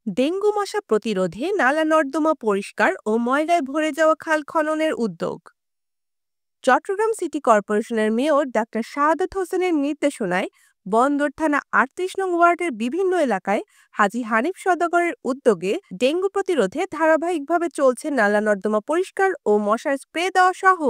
Dengue মশা প্রতিরোধে নালা নর্দমা পরিষ্কার ও ময়লায় ভরে যাওয়া খাল খননের উদ্যোগ। চট্টগ্রাম সিটি কর্পোরেশনের মেয়র ডাক্তার শাহাদাত হোসেনের নির্দেশনায় বন্দর থানা ৩৮ নং ওয়ার্ডের বিভিন্ন এলাকায় হাজী হানিফ সওদাগরের উদ্যোগে ডেঙ্গু প্রতিরোধে ধারাবাহিকভাবে চলছে নালা নর্দমা পরিষ্কার ও মশার স্প্রে দেওয়া সহ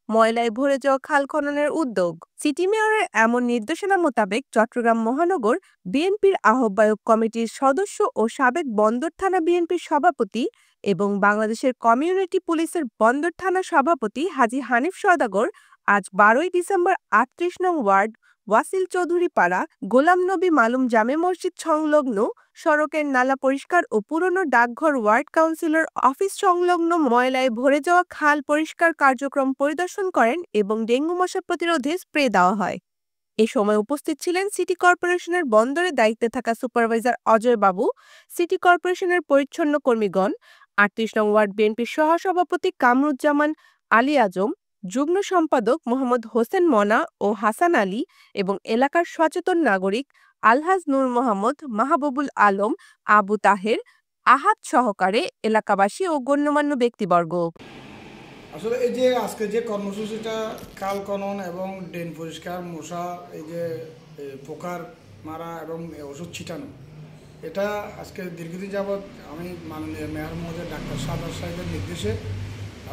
ময়লায় ভরে যাওয়া খাল খননের উদ্যোগ। সিটি মেয়রের এমন নির্দেশনা মোতাবেক চট্টগ্রাম মহানগর বিএনপির আহ্বায়ক কমিটির সদস্য ও সাবেক বন্দর থানা বিএনপির সভাপতি এবং বাংলাদেশের কমিউনিটি পুলিশের বন্দর থানা সভাপতি হাজী হানিফ সওদাগর আজ ১২ই ডিসেম্বর ৩৮ নং ওয়ার্ড ওয়াসিল চৌধুরী পাড়া গোলাম নবী মালুম জামে মসজিদ সংলগ্ন সড়কের নালা পরিষ্কার ও পুরনো ডাকঘর ওয়ার্ড কাউন্সিলর অফিস সংলগ্ন ময়লায় ভরে যাওয়া খাল পরিষ্কার কার্যক্রম পরিদর্শন করেন এবং ডেঙ্গু মশা প্রতিরোধে স্প্রে দেওয়া হয়। এ সময় উপস্থিত ছিলেন সিটি কর্পোরেশনের বন্দরের দায়িত্বে থাকা সুপারভাইজার অজয় বাবু, সিটি কর্পোরেশনের পরিচ্ছন্ন কর্মীগণ, ৩৮ নং ওয়ার্ড বিএনপির সহসভাপতি কামরুজ্জামান আলী আজম, যুগ্ম সম্পাদক মোহাম্মদ হোসেন মনা ও হাসান আলী এবং এলাকার সচেতন নাগরিক আলহাজ নূর মোহাম্মদ, মাহবুবুল আলম, আবু তাহের, আহাদ সহকারে এলাকাবাসী ও গণ্যমান্য ব্যক্তিবর্গ। আসলে এই যে আজকে যে কর্মসূচিটা খাল খনন এবং ড্রেন পরিষ্কার, মশা এই যে পোকার মারা এবং ওষুধ ছিটানো, এটা আজকে দীর্ঘদিন যাবৎ আমি মাননীয় মেয়র মহোদয় ডাক্তার শাহাদাত সাহেবের নির্দেশে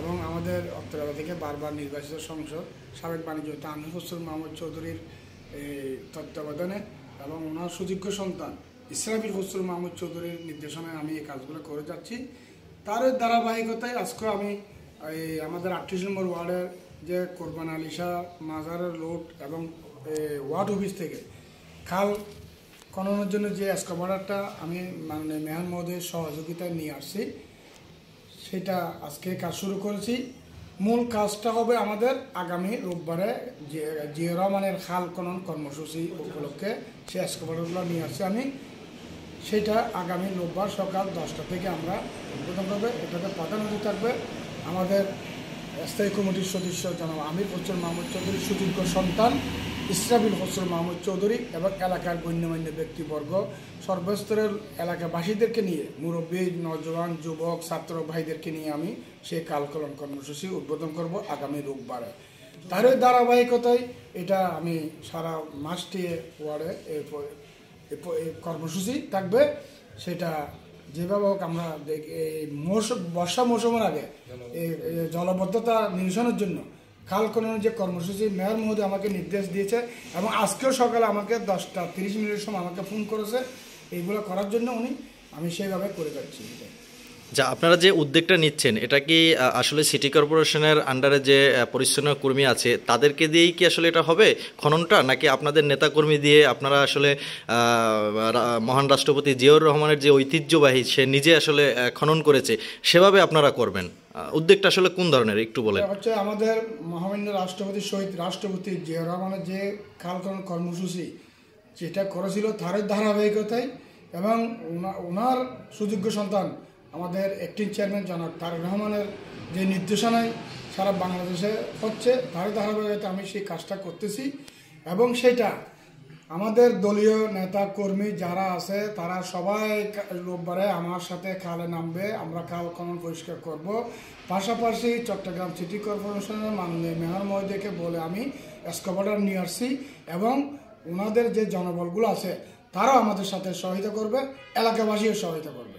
এবং আমাদের অত্তরাগা থেকে বারবার নির্বাচিত সংসদ সাবেক বাণিজ্য আমির হোসেন মোহাম্মদ চৌধুরীর তত্ত্বাবধানে এবং ওনার সুযোগ্য সন্তান ইসরাফিল হোসেন মোহাম্মদ চৌধুরীর নির্দেশনায় আমি এই কাজগুলো করে যাচ্ছি। তার ধারাবাহিকতায় আজকে আমি আমাদের ৩৮ নম্বর ওয়ার্ডের যে কোরবান আলী শাহ মাজারের রোড এবং ওয়ার্ড অফিস থেকে খাল খননের জন্য যে এক্সকাভেটরটা আমি মানে মেয়র মহোদয়ের সহযোগিতায় নিয়ে আসছি, সেটা আজকে কাজ শুরু করেছি। মূল কাজটা হবে আমাদের আগামী রোববারে জিয়া রহমানের খাল খনন কর্মসূচি উপলক্ষে সেই এক্সকাভেটরগুলো নিয়ে আসছি আমি। সেটা আগামী রোববার সকাল 10টা থেকে আমরা উদ্বোধন করবে। এটাতে প্রধান অতিথি থাকবে আমাদের স্থায়ী কমিটির সদস্য জনাব আমির হোসেন মাহমুদ চৌধুরীর সুযোগ্য সন্তান ইসরাফিল হোসেন মাহমুদ চৌধুরী এবং এলাকার গণ্যমান্য ব্যক্তিবর্গ, সর্বস্তরের এলাকাবাসীদেরকে নিয়ে, মুরব্বী, নওজওয়ান, যুবক, ছাত্র ভাইদেরকে নিয়ে আমি সেই খাল খনন কর্মসূচি উদ্বোধন করব আগামী রোববারে। তার ধারাবাহিকতায় এটা আমি সারা মাসটি ওয়ার্ডে কর্মসূচি থাকবে। সেটা যেভাবে হোক আমরা বর্ষা মৌসুমের আগে এই জলবদ্ধতা নিরসনের জন্য খাল খননের যে কর্মসূচি মেয়র মহোদয় আমাকে নির্দেশ দিয়েছে এবং আজকেও সকালে আমাকে 10:30 সময় আমাকে ফোন করেছে এইগুলো করার জন্য আমি সেইভাবে করে যাচ্ছি। যা আপনারা যে উদ্যোগটা নিচ্ছেন, এটা কি আসলে সিটি কর্পোরেশনের আন্ডারে যে পরিচ্ছন্ন কর্মী আছে তাদেরকে দিয়েই কি আসলে এটা হবে খননটা, নাকি আপনাদের নেতাকর্মী দিয়ে আপনারা আসলে মহান রাষ্ট্রপতি জিয়াউর রহমানের যে ঐতিহ্যবাহী সে নিজে আসলে খনন করেছে সেভাবে আপনারা করবেন? উদ্যোগটা আসলে কোন ধরনের একটু বলেন। হচ্ছে আমাদের মহামান্য রাষ্ট্রপতি শহীদ রাষ্ট্রপতি জিয়াউর রহমানের যে খাল খনন কর্মসূচি যেটা করেছিল তার ধারাবাহিকতায় এবং ওনার সুযোগ্য সন্তান আমাদের অ্যাক্টিং চেয়ারম্যান জনাব তারেক রহমানের যে নির্দেশনায় সারা বাংলাদেশে হচ্ছে তার ধারাবাহিকতায় আমি সেই কাজটা করতেছি এবং সেটা আমাদের দলীয় নেতা কর্মী যারা আছে তারা সবাই রোববারে আমার সাথে খালে নামবে, আমরা খাল খনন পরিষ্কার করব। পাশাপাশি চট্টগ্রাম সিটি কর্পোরেশনের মাননীয় মেয়র মহোদয়কে বলে আমি এক্সকাভেটর নিয়ে আসছি এবং ওনাদের যে জনবলগুলো আছে তারাও আমাদের সাথে সহায়তা করবে, এলাকাবাসীও সহায়তা করবে।